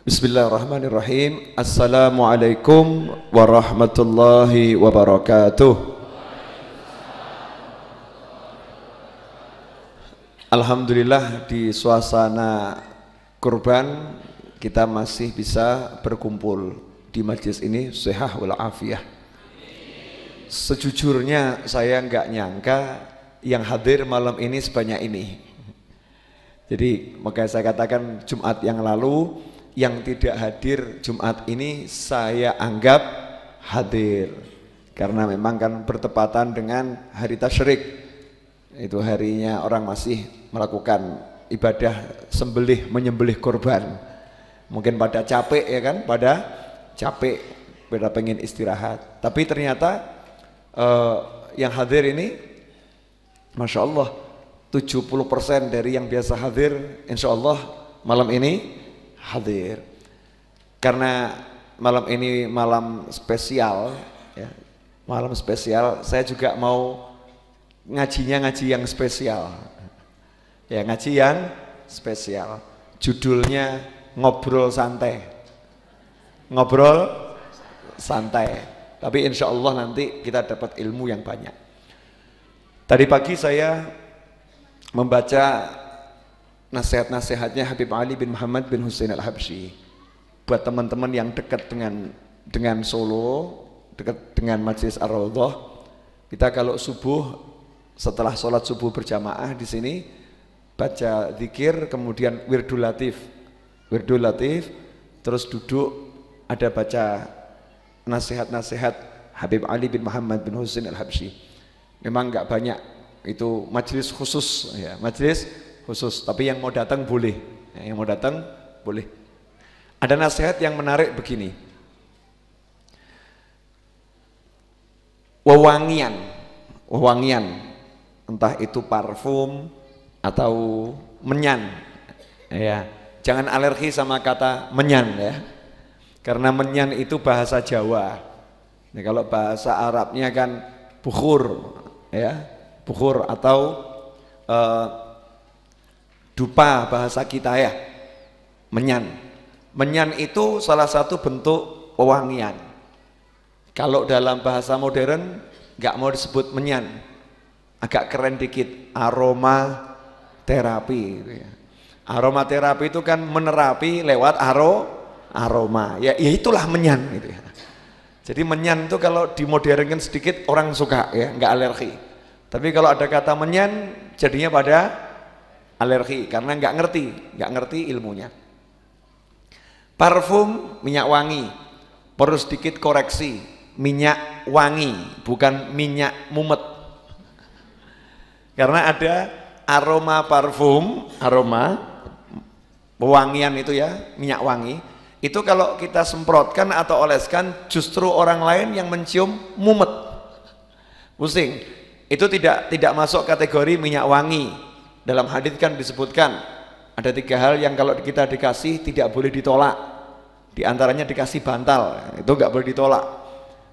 Bismillahirrahmanirrahim. Assalamualaikum warahmatullahi wabarakatuh. Alhamdulillah di suasana kurban kita masih bisa berkumpul di majlis ini sehat walafiat. Sejujurnya saya nggak nyangka yang hadir malam ini sebanyak ini. Jadi makanya saya katakan Jumat yang lalu yang tidak hadir Jumat ini saya anggap hadir karena memang kan bertepatan dengan hari tasyrik, itu harinya orang masih melakukan ibadah sembelih menyembelih korban. Mungkin pada capek ya kan, pada capek, pada pengen istirahat. Tapi ternyata yang hadir ini Masya Allah 70% dari yang biasa hadir Insya Allah malam ini hadir. Karena malam ini malam spesial ya, malam spesial, saya juga mau ngajinya ngaji yang spesial ya, ngaji yang spesial. Judulnya ngobrol santai, ngobrol santai, tapi insya Allah nanti kita dapat ilmu yang banyak. Tadi pagi saya membaca nasihat-nasihatnya Habib Ali bin Muhammad bin Husain Al-Habsyi buat teman-teman yang dekat dengan Solo, dekat dengan Majlis Ar-Raudhah. Kita kalau subuh, setelah sholat subuh berjamaah di sini baca zikir, kemudian wirdul latif, terus duduk ada baca nasihat-nasihat Habib Ali bin Muhammad bin Husain Al-Habsyi. Memang nggak banyak, itu majlis khusus ya, majlis khusus, tapi yang mau datang boleh ya, yang mau datang boleh. Ada nasihat yang menarik begini, wewangian, entah itu parfum atau menyan ya, jangan alergi sama kata menyan ya, karena menyan itu bahasa Jawa. Nah, kalau bahasa Arabnya kan bukhur ya, bukhur atau dupa bahasa kita ya, menyan. Menyan itu salah satu bentuk wewangian. Kalau dalam bahasa modern nggak mau disebut menyan, agak keren dikit, aroma terapi gitu ya. Aroma terapi itu kan menerapi lewat aroma ya, itulah menyan gitu ya. Jadi menyan itu kalau dimodernkan sedikit orang suka ya, nggak alergi. Tapi kalau ada kata menyan jadinya pada alergi karena nggak ngerti ilmunya. Parfum, minyak wangi, perlu sedikit koreksi, minyak wangi bukan minyak mumet. Karena ada aroma parfum, aroma pewangian itu ya, minyak wangi, itu kalau kita semprotkan atau oleskan justru orang lain yang mencium mumet, pusing. Itu tidak masuk kategori minyak wangi. Dalam hadits kan disebutkan ada 3 hal yang kalau kita dikasih tidak boleh ditolak. Di antaranya dikasih bantal, itu nggak boleh ditolak.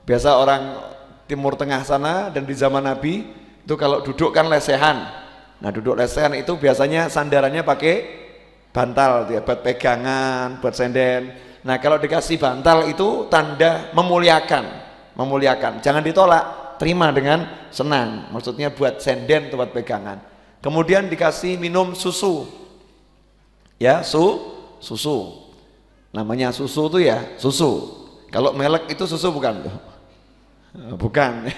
Biasa orang Timur Tengah sana dan di zaman Nabi itu kalau duduk kan lesehan. Nah, duduk lesehan itu biasanya sandarannya pakai bantal ya, buat pegangan, buat senden. Nah, kalau dikasih bantal itu tanda memuliakan. Jangan ditolak, terima dengan senang. Maksudnya buat senden atau buat pegangan. Kemudian dikasih minum susu ya, susu namanya susu tuh ya, susu. Kalau melek itu susu bukan tuh, bukan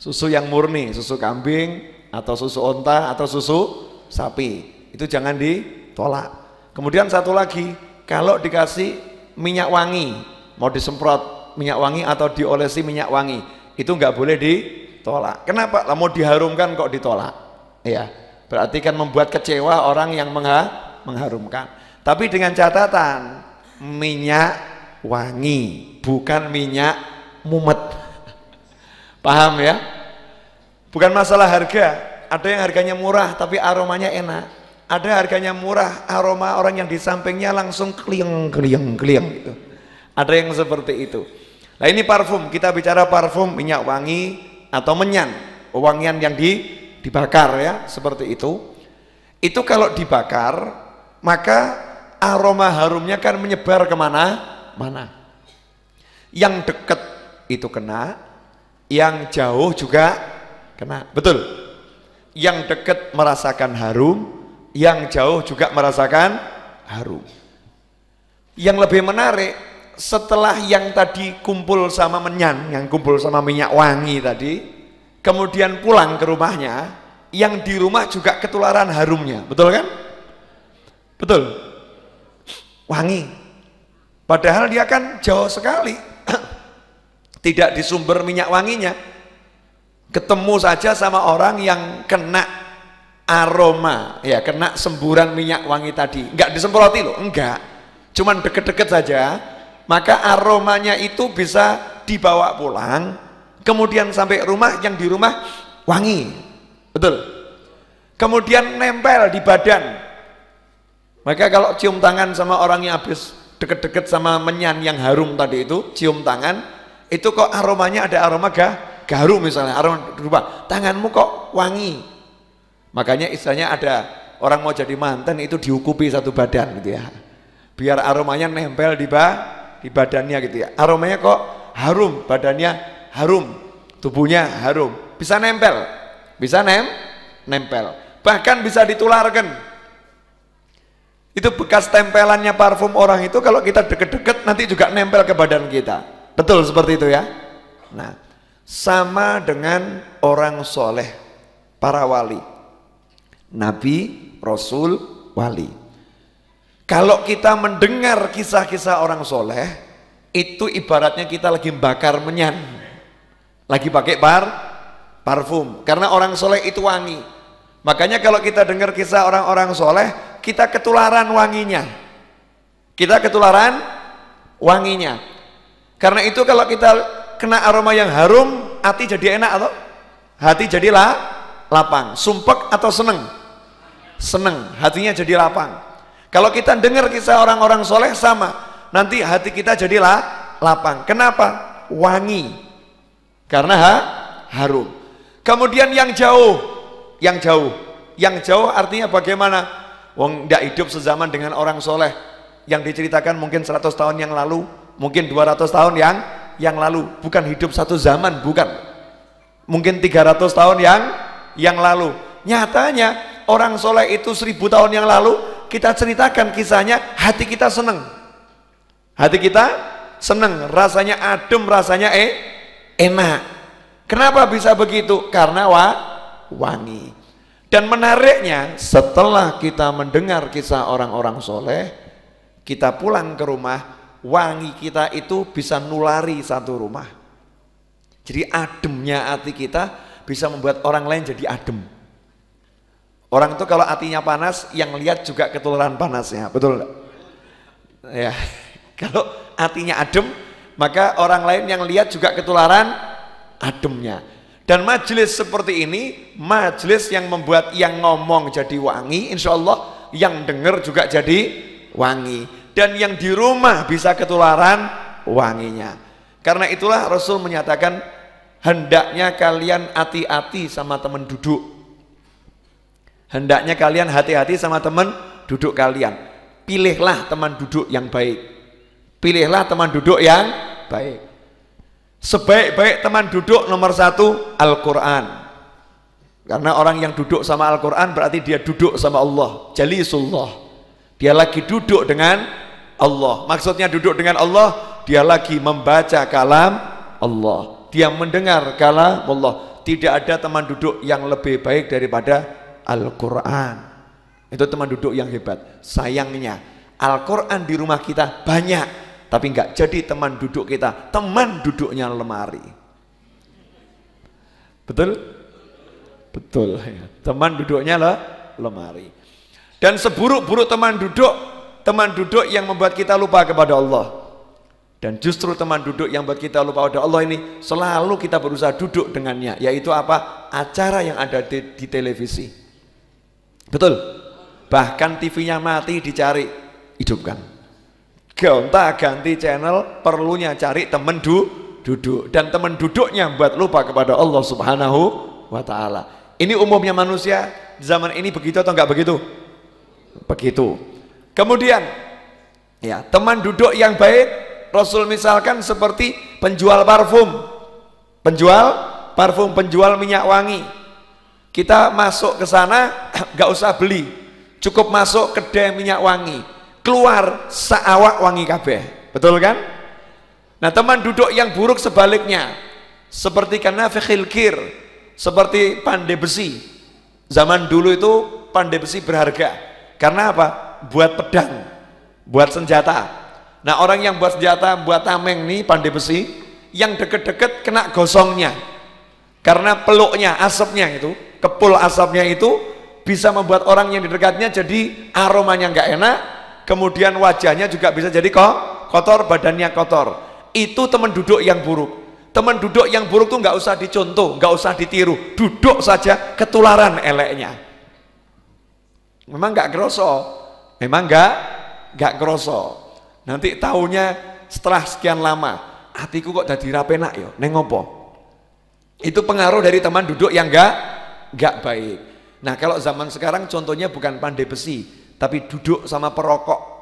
susu yang murni, susu kambing atau susu onta atau susu sapi, itu jangan ditolak. Kemudian satu lagi, kalau dikasih minyak wangi, mau disemprot minyak wangi atau diolesi minyak wangi, itu nggak boleh ditolak. Kenapa? Lah mau diharumkan kok ditolak ya, berarti kan membuat kecewa orang yang mengharumkan. Tapi dengan catatan minyak wangi bukan minyak mumet. Paham ya? Bukan masalah harga. Ada yang harganya murah tapi aromanya enak, ada harganya murah aroma orang yang di sampingnya langsung klieng gitu. Ada yang seperti itu. Nah, ini parfum, kita bicara parfum, minyak wangi atau menyan, wangian yang dibakar ya, seperti itu. Itu kalau dibakar maka aroma harumnya kan menyebar kemana-mana. Yang dekat itu kena, yang jauh juga kena, betul. Yang dekat merasakan harum, yang jauh juga merasakan harum. Yang lebih menarik, setelah yang tadi kumpul sama menyan, yang kumpul sama minyak wangi tadi, kemudian pulang ke rumahnya, yang di rumah juga ketularan harumnya, betul kan? Betul. Wangi. Padahal dia kan jauh sekali. Tidak di sumber minyak wanginya. Ketemu saja sama orang yang kena aroma, ya kena semburan minyak wangi tadi. Enggak disemproti loh, enggak. Cuman deket-deket saja, maka aromanya itu bisa dibawa pulang, kemudian sampai rumah, yang di rumah wangi, betul. Kemudian nempel di badan. Maka kalau cium tangan sama orang yang habis deket-deket sama menyan yang harum tadi itu, cium tangan, itu kok aromanya ada aroma garu misalnya, aroma berubah, tanganmu kok wangi. Makanya istilahnya ada orang mau jadi manten itu diukupi satu badan gitu ya, biar aromanya nempel di badannya gitu ya. Aromanya kok harum, badannya harum, tubuhnya harum, bisa nempel, bisa nempel, bahkan bisa ditularkan. Itu bekas tempelannya parfum orang itu kalau kita deket-deket nanti juga nempel ke badan kita, betul seperti itu ya. Nah, sama dengan orang soleh, para wali, nabi, rasul, wali. Kalau kita mendengar kisah-kisah orang soleh, itu ibaratnya kita lagi bakar menyan, lagi pakai parfum, karena orang soleh itu wangi. Makanya kalau kita dengar kisah orang-orang soleh, kita ketularan wanginya, kita ketularan wanginya. Karena itu kalau kita kena aroma yang harum, hati jadi enak atau hati jadilah lapang. Sumpek atau seneng? Seneng, hatinya jadi lapang. Kalau kita dengar kisah orang-orang soleh sama, nanti hati kita jadilah lapang. Kenapa? Wangi, karena harum. Kemudian yang jauh artinya bagaimana? Wong tidak hidup sezaman dengan orang soleh yang diceritakan mungkin 100 tahun yang lalu, mungkin 200 tahun yang lalu, bukan hidup satu zaman, bukan, mungkin 300 tahun yang lalu. Nyatanya orang soleh itu 1000 tahun yang lalu kita ceritakan kisahnya, hati kita seneng, hati kita seneng, rasanya adem, rasanya enak. Kenapa bisa begitu? Karena wangi. Dan menariknya, setelah kita mendengar kisah orang-orang soleh, kita pulang ke rumah, wangi kita itu bisa nulari satu rumah. Jadi ademnya hati kita bisa membuat orang lain jadi adem. Orang itu kalau hatinya panas, yang lihat juga ketularan panasnya, betul enggak? Ya, kalau hatinya adem, maka orang lain yang lihat juga ketularan ademnya. Dan majelis seperti ini, majelis yang membuat yang ngomong jadi wangi, insya Allah yang dengar juga jadi wangi. Dan yang di rumah bisa ketularan wanginya. Karena itulah Rasul menyatakan, hendaknya kalian hati-hati sama teman duduk. Hendaknya kalian hati-hati sama teman duduk kalian. Pilihlah teman duduk yang baik. Pilihlah teman duduk yang baik. Sebaik-baik teman duduk nomor 1 Al-Quran. Karena orang yang duduk sama Al-Quran berarti dia duduk sama Allah, jalisullah. Dia lagi duduk dengan Allah. Maksudnya duduk dengan Allah, dia lagi membaca kalam Allah, dia mendengar kalam Allah. Tidak ada teman duduk yang lebih baik daripada Al-Quran. Itu teman duduk yang hebat. Sayangnya Al-Quran di rumah kita banyak, tapi enggak jadi teman duduk kita, teman duduknya lemari. Betul? Betul ya. Teman duduknya lemari. Dan seburuk-buruk teman duduk yang membuat kita lupa kepada Allah. Dan justru teman duduk yang membuat kita lupa kepada Allah ini selalu kita berusaha duduk dengannya, yaitu apa? Acara yang ada di televisi. Betul? Bahkan TV-nya mati dicari, hidupkan. Gonta ganti channel, perlunya cari teman duduk, dan teman duduknya buat lupa kepada Allah Subhanahu wa ta'ala. Ini umumnya manusia zaman ini begitu atau enggak begitu? Begitu. Kemudian Ya, teman duduk yang baik Rasul misalkan seperti penjual parfum. Penjual minyak wangi. Kita masuk ke sana nggak usah beli. Cukup masuk kedai minyak wangi. Keluar saawak wangi kabeh. Betul kan? Nah, teman duduk yang buruk sebaliknya. Seperti karena fikhilkir, seperti pandai besi. Zaman dulu itu pandai besi berharga. Karena apa? Buat pedang, buat senjata. Nah, orang yang buat senjata, buat tameng nih pandai besi, yang deket-deket kena gosongnya. Karena peluknya, asapnya itu, kepul asapnya itu bisa membuat orang yang di dekatnya jadi aromanya nggak enak, kemudian wajahnya juga bisa jadi kotor, badannya kotor. Itu teman duduk yang buruk. Teman duduk yang buruk tuh nggak usah dicontoh, nggak usah ditiru, duduk saja ketularan eleknya. Memang nggak kroso, memang nggak kroso. Nanti tahunya setelah sekian lama, hatiku kok jadi rapenak yo, neng opo? Itu pengaruh dari teman duduk yang nggak baik. Nah, kalau zaman sekarang contohnya bukan pandai besi, tapi duduk sama perokok.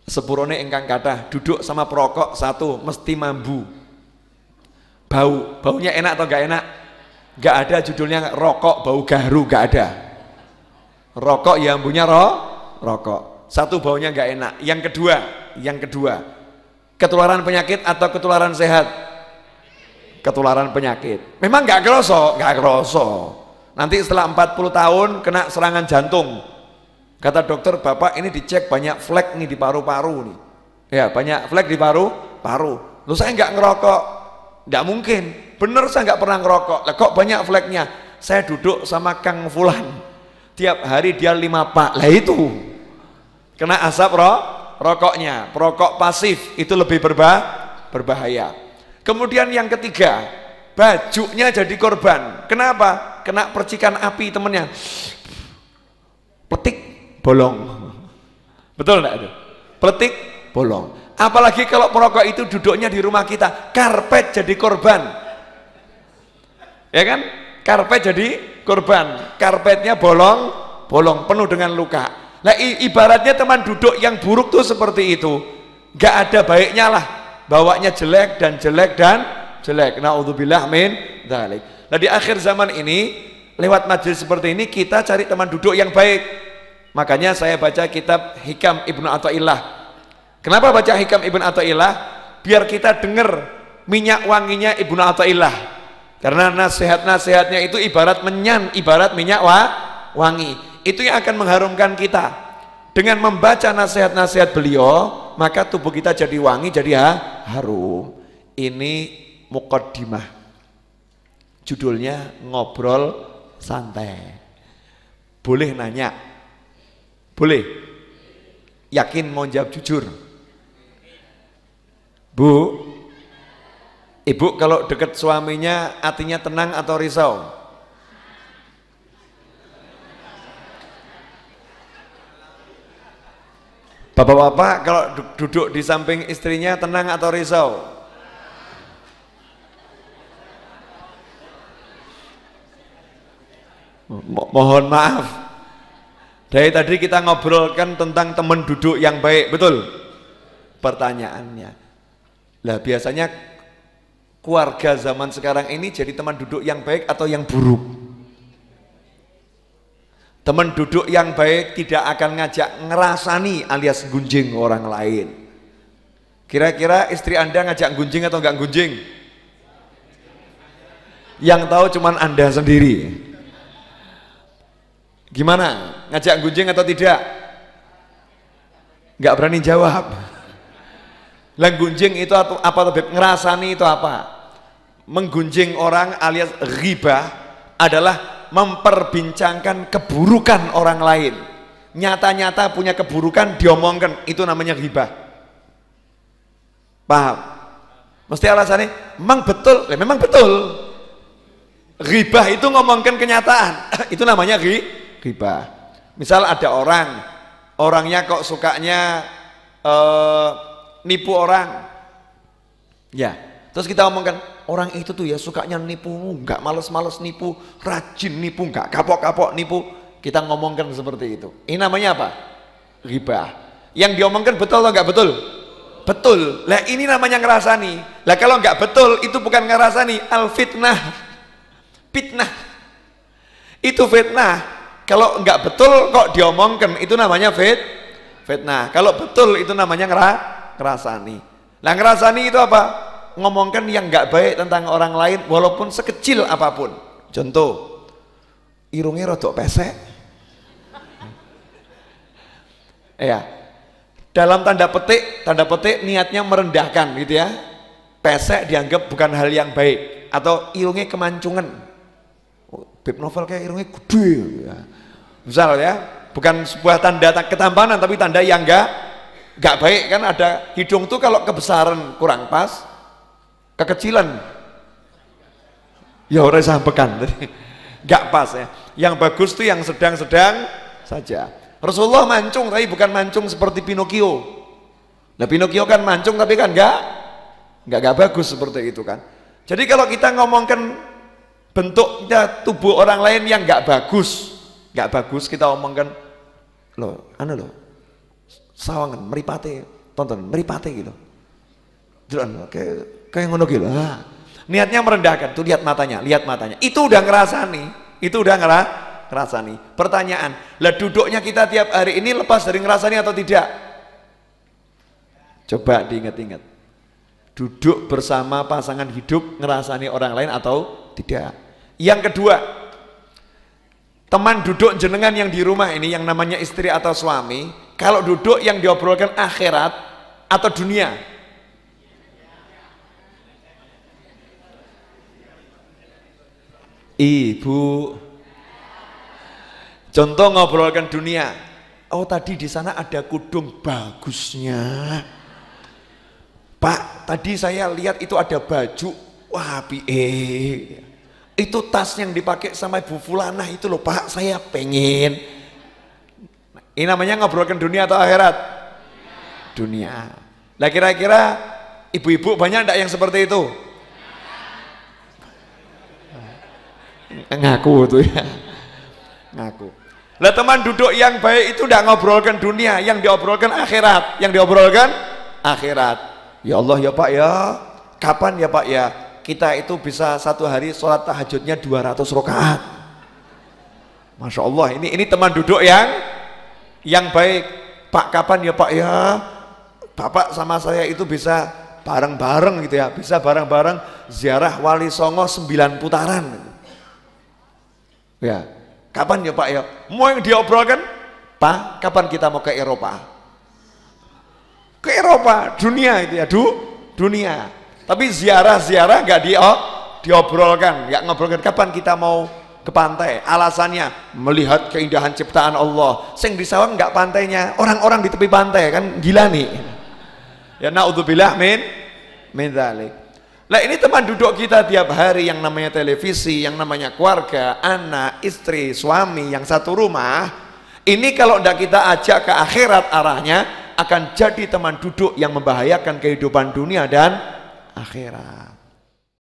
Sepurone ingkang kathah duduk sama perokok satu mesti mambu. Baunya enak atau enggak enak? Enggak ada judulnya rokok bau garu, enggak ada. Rokok ya ambunya rokok. Satu baunya enggak enak. Yang kedua, ketularan penyakit atau ketularan sehat? Ketularan penyakit. Memang enggak kroso. Nanti setelah 40 tahun kena serangan jantung. Kata dokter, bapak ini dicek banyak flek nih di paru-paru nih. Ya, banyak flek di paru-paru. Loh, saya nggak ngerokok. Nggak mungkin. Bener saya nggak pernah ngerokok. Lah kok banyak fleknya? Saya duduk sama Kang Fulan. Tiap hari dia 5 pak. Lah itu. Kena asap rokoknya. Perokok pasif itu lebih berbahaya. Kemudian yang ketiga, bajunya jadi korban. Kenapa? Kena percikan api temennya. Petik bolong. Betul enggak itu? Peletik bolong. Apalagi kalau perokok itu duduknya di rumah kita, karpet jadi korban. Ya kan? Karpet jadi korban. Karpetnya bolong penuh dengan luka. Nah, ibaratnya teman duduk yang buruk tuh seperti itu. Enggak ada baiknya lah. Bawanya jelek. Naudzubillah min dzalik. Nah, di akhir zaman ini lewat majelis seperti ini kita cari teman duduk yang baik. Makanya saya baca kitab Hikam Ibnu Athaillah. Kenapa baca Hikam Ibnu Athaillah? Biar kita dengar minyak wanginya Ibnu Athaillah. Karena nasihat-nasihatnya itu ibarat minyak wangi. Itu yang akan mengharumkan kita. Dengan membaca nasihat-nasihat beliau, maka tubuh kita jadi wangi, jadi harum. Ini muqaddimah. Judulnya ngobrol santai. Boleh nanya? Boleh? Yakin mau jawab jujur? Bu, ibu kalau dekat suaminya hatinya tenang atau risau? Bapak-bapak kalau duduk di samping istrinya tenang atau risau? Mohon maaf. Dari tadi kita ngobrolkan tentang teman duduk yang baik, betul? Pertanyaannya, lah biasanya keluarga zaman sekarang ini jadi teman duduk yang baik atau yang buruk? Teman duduk yang baik tidak akan ngajak ngerasani alias gunjing orang lain. Kira-kira istri Anda ngajak gunjing atau enggak gunjing? Yang tahu cuman Anda sendiri. Gimana? Ngajak gunjing atau tidak? Nggak berani jawab. Lah gunjing itu apa? Ngerasani itu apa? Menggunjing orang alias ghibah adalah memperbincangkan keburukan orang lain. Nyata-nyata punya keburukan diomongkan, itu namanya ghibah. Paham? Mesti alasannya memang betul. Memang betul. Ghibah itu ngomongkan kenyataan. Itu namanya ghibah. Misal ada orangnya kok sukanya nipu orang, ya, terus kita omongkan orang itu tuh ya sukanya nipu, nggak males-males nipu, rajin nipu, nggak kapok-kapok nipu. Kita ngomongkan seperti itu. Ini namanya apa? Ghibah. Yang diomongkan betul atau enggak betul? Betul. Lah ini namanya ngerasani. Lah kalau enggak betul itu bukan ngerasani, al fitnah. Fitnah. Itu fitnah. Kalau enggak betul kok diomongkan, itu namanya fitnah. Kalau betul itu namanya ngerasani. Lah ngerasani itu apa? Ngomongkan yang enggak baik tentang orang lain walaupun sekecil apapun. Contoh, irungnya rodok pesek. Ya. Dalam tanda petik niatnya merendahkan gitu ya. Pesek dianggap bukan hal yang baik, atau irungnya kemanculkan. Beb novel kayak irungnya gede ya. Misal ya, bukan sebuah tanda ketampanan tapi tanda yang enggak baik kan. Ada hidung tuh kalau kebesaran kurang pas, kekecilan ya orang sampekan enggak pas ya. Yang bagus tuh yang sedang-sedang saja. Rasulullah mancung tapi bukan mancung seperti Pinocchio. Nah Pinocchio kan mancung tapi kan enggak bagus seperti itu kan. Jadi kalau kita ngomongkan bentuknya tubuh orang lain yang enggak bagus kita omongkan loh, sawangan meripate, tonton meripate gitu. Jalan kayak ngono gitu. Niatnya merendahkan, tuh lihat matanya. Itu udah ngerasani, ngerasani. Pertanyaan, lah duduknya kita tiap hari ini lepas dari ngerasani atau tidak? Coba diingat-ingat. Duduk bersama pasangan hidup ngerasani orang lain atau tidak? Yang kedua, teman duduk jenengan yang di rumah ini yang namanya istri atau suami, kalau duduk yang diobrolkan akhirat atau dunia? Ibu, contoh ngobrolkan dunia. Oh tadi di sana ada kudung bagusnya. Pak, tadi saya lihat itu ada baju. Wah, itu tas yang dipakai sama Ibu Fulanah itu loh Pak, saya pengen. Ini namanya ngobrolkan dunia atau akhirat? Dunia. Lah kira-kira ibu-ibu banyak enggak yang seperti itu? Ngaku tuh ya, ngaku. Lah teman duduk yang baik itu enggak ngobrolkan dunia, yang diobrolkan akhirat, Ya Allah ya Pak ya, kapan ya Pak ya kita itu bisa satu hari sholat tahajudnya 200 rakaat. Masya Allah, ini teman duduk yang baik. Pak kapan ya Pak ya, Bapak sama saya itu bisa bareng-bareng gitu ya, bisa bareng-bareng ziarah Wali Songo 9 putaran. Ya, kapan ya Pak ya? Mau yang diobrolkan, Pak, kapan kita mau ke Eropa? Ke Eropa, dunia itu ya, dunia. Tapi ziarah nggak diobrolkan, nggak ngobrolkan. Kapan kita mau ke pantai? Alasannya melihat keindahan ciptaan Allah. Sing di sawang nggak pantainya, orang-orang di tepi pantai kan gila nih. Ya naudzubillah min dzalik. Lah ini teman duduk kita tiap hari yang namanya televisi, yang namanya keluarga, anak, istri, suami yang satu rumah. Ini kalau tidak kita ajak ke akhirat arahnya akan jadi teman duduk yang membahayakan kehidupan dunia dan akhirat.